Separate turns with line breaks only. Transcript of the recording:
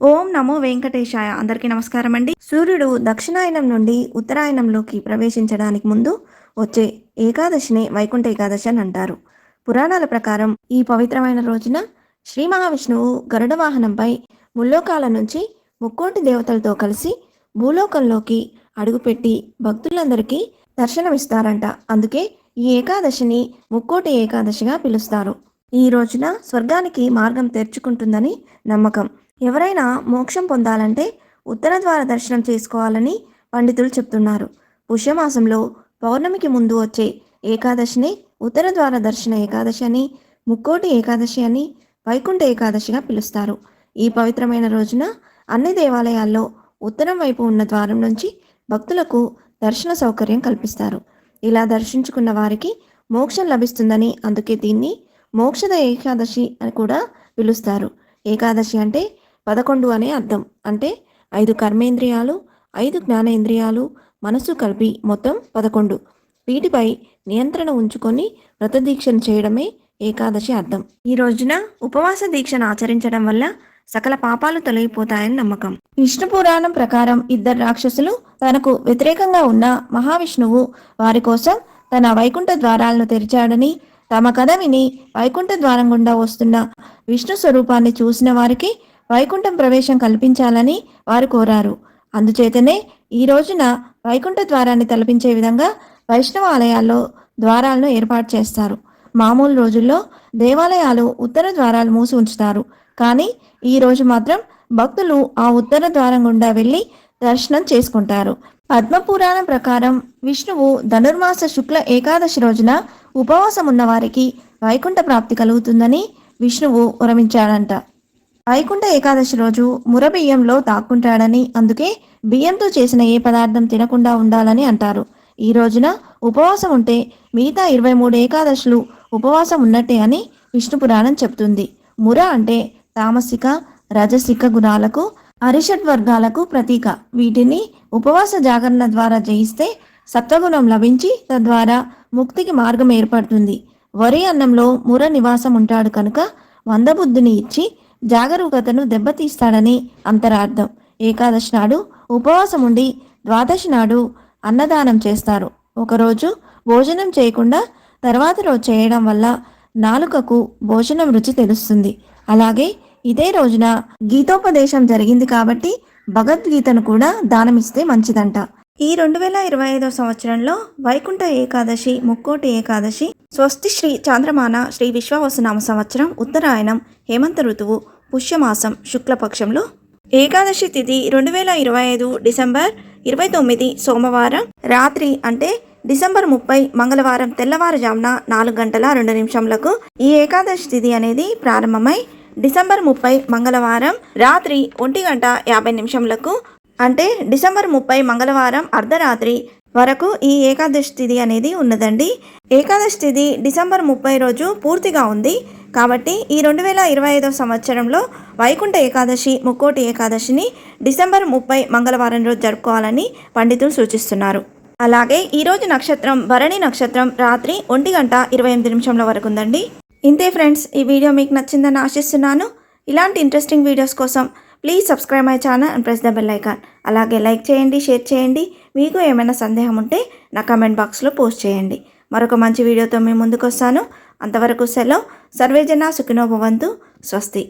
ఓం నమో వెంకటేశాయ. అందరికీ నమస్కారం అండి. సూర్యుడు దక్షిణాయనం నుండి ఉత్తరాయణంలోకి ప్రవేశించడానికి ముందు వచ్చే ఏకాదశిని వైకుంఠ ఏకాదశి అని అంటారు. పురాణాల ప్రకారం ఈ పవిత్రమైన రోజున శ్రీ మహావిష్ణువు గరుడ వాహనంపై ముల్లోకాల నుంచి ముక్కోటి దేవతలతో కలిసి భూలోకంలోకి అడుగుపెట్టి భక్తులందరికీ దర్శనమిస్తారంట. అందుకే ఈ ఏకాదశిని ముక్కోటి ఏకాదశిగా పిలుస్తారు. ఈ రోజున స్వర్గానికి మార్గం తెరుచుకుంటుందని నమ్మకం. ఎవరైనా మోక్షం పొందాలంటే ఉత్తర ద్వార దర్శనం చేసుకోవాలని పండితులు చెప్తున్నారు. పుష్యమాసంలో పౌర్ణమికి ముందు వచ్చే ఏకాదశిని ఉత్తర ద్వార దర్శన ఏకాదశి అని, ముక్కోటి ఏకాదశి అని, వైకుంఠ ఏకాదశిగా పిలుస్తారు. ఈ పవిత్రమైన రోజున అన్ని దేవాలయాల్లో ఉత్తరం వైపు ఉన్న ద్వారం నుంచి భక్తులకు దర్శన సౌకర్యం కల్పిస్తారు. ఇలా దర్శించుకున్న వారికి మోక్షం లభిస్తుందని, అందుకే దీన్ని మోక్షద ఏకాదశి అని కూడా పిలుస్తారు. ఏకాదశి అంటే 11 అనే అర్థం. అంటే 5 కర్మేంద్రియాలు, 5 జ్ఞానేంద్రియాలు, మనసు కలిపి మొత్తం 11. వీటిపై నియంత్రణ ఉంచుకొని వ్రతదీక్షను చేయడమే ఏకాదశి అర్థం. ఈ రోజున ఉపవాస దీక్షను ఆచరించడం వల్ల సకల పాపాలు తొలగిపోతాయని నమ్మకం. విష్ణు పురాణం ప్రకారం 2 రాక్షసులు తనకు వ్యతిరేకంగా ఉన్న మహావిష్ణువు వారి కోసం తన వైకుంఠ ద్వారాలను తెరిచాడని, తమ కథ విని వైకుంఠ ద్వారం గుండా వస్తున్న విష్ణు స్వరూపాన్ని చూసిన వారికి వైకుంఠం ప్రవేశం కల్పించాలని వారు కోరారు. అందుచేతనే ఈ రోజున వైకుంఠ ద్వారాన్ని తలపించే విధంగా వైష్ణవ ఆలయాల్లో ద్వారాలను ఏర్పాటు చేస్తారు. మామూలు రోజుల్లో దేవాలయాలు ఉత్తర ద్వారాలు మూసి ఉంచుతారు. కానీ ఈ రోజు మాత్రం భక్తులు ఆ ఉత్తర ద్వారం గుండా వెళ్ళి దర్శనం చేసుకుంటారు. పద్మపురాణం ప్రకారం విష్ణువు ధనుర్మాస శుక్ల ఏకాదశి రోజున ఉపవాసం ఉన్న వారికి వైకుంఠ ప్రాప్తి కలుగుతుందని విష్ణువు వరమించాడంట. వైకుంఠ ఏకాదశి రోజు మురబియ్యంలో తాక్కుంటాడని, అందుకే బియ్యంతో చేసిన ఏ పదార్థం తినకుండా ఉండాలని అంటారు. ఈ రోజున ఉపవాసం ఉంటే మిగతా 23 ఏకాదశులు ఉపవాసం ఉన్నట్టే అని విష్ణు పురాణం చెప్తుంది. ముర అంటే తామసిక, రజసిక గుణాలకు, అరిషడ్ వర్గాలకు ప్రతీక. వీటిని ఉపవాస జాగరణ ద్వారా జయిస్తే సత్వగుణం లభించి తద్వారా ముక్తికి మార్గం ఏర్పడుతుంది. వరి అన్నంలో ముర నివాసం ఉంటాడు కనుక మందబుద్ధిని ఇచ్చి జాగరూకతను దెబ్బతీస్తాడని అంతరార్థం. ఏకాదశి నాడు ఉపవాసం ఉండి ద్వాదశి నాడు అన్నదానం చేస్తారు. ఒకరోజు భోజనం చేయకుండా తర్వాత రోజు చేయడం వల్ల నాలుకకు భోజనం రుచి తెలుస్తుంది. అలాగే ఇదే రోజున గీతోపదేశం జరిగింది కాబట్టి భగవద్గీతను కూడా దానమిస్తే మంచిదంట. ఈ 2025 సంవత్సరంలో వైకుంఠ ఏకాదశి, ముక్కోటి ఏకాదశి, స్వస్తి శ్రీ చాంద్రమాన శ్రీ విశ్వావసునామ సంవత్సరం, ఉత్తరాయణం, హేమంత ఋతువు, పుష్యమాసం శుక్లపక్షంలో ఏకాదశి తిథి 2025 డిసెంబర్ 29 సోమవారం రాత్రి అంటే డిసెంబర్ 30 మంగళవారం తెల్లవారుజామున 4:02 ఈ ఏకాదశి తిథి అనేది ప్రారంభమై డిసెంబర్ 30 మంగళవారం రాత్రి 1:50 అంటే డిసెంబర్ 30 మంగళవారం అర్ధరాత్రి వరకు ఈ ఏకాదశి తిథి అనేది ఉన్నదండి. ఏకాదశి తిథి డిసెంబర్ 30 రోజు పూర్తిగా ఉంది. కాబట్టి ఈ 2025 సంవత్సరంలో వైకుంఠ ఏకాదశి, ముక్కోటి ఏకాదశిని డిసెంబర్ 30 మంగళవారం రోజు జరుపుకోవాలని పండితులు సూచిస్తున్నారు. అలాగే ఈరోజు నక్షత్రం భరణి నక్షత్రం రాత్రి 1:28 వరకు ఉందండి. ఇంతే ఫ్రెండ్స్, ఈ వీడియో మీకు నచ్చిందని ఆశిస్తున్నాను. ఇలాంటి ఇంట్రెస్టింగ్ వీడియోస్ కోసం please subscribe my channel and press the bell icon. అలాగే లైక్ చేయండి, షేర్ చేయండి. మీకు ఏమైనా సందేహం ఉంటే నా కమెంట్ బాక్స్లో పోస్ట్ చేయండి. మరొక మంచి వీడియోతో మేము ముందుకు వస్తాను. అంతవరకు సెలవు. సర్వేజన సుఖినో భవంతు. స్వస్తి.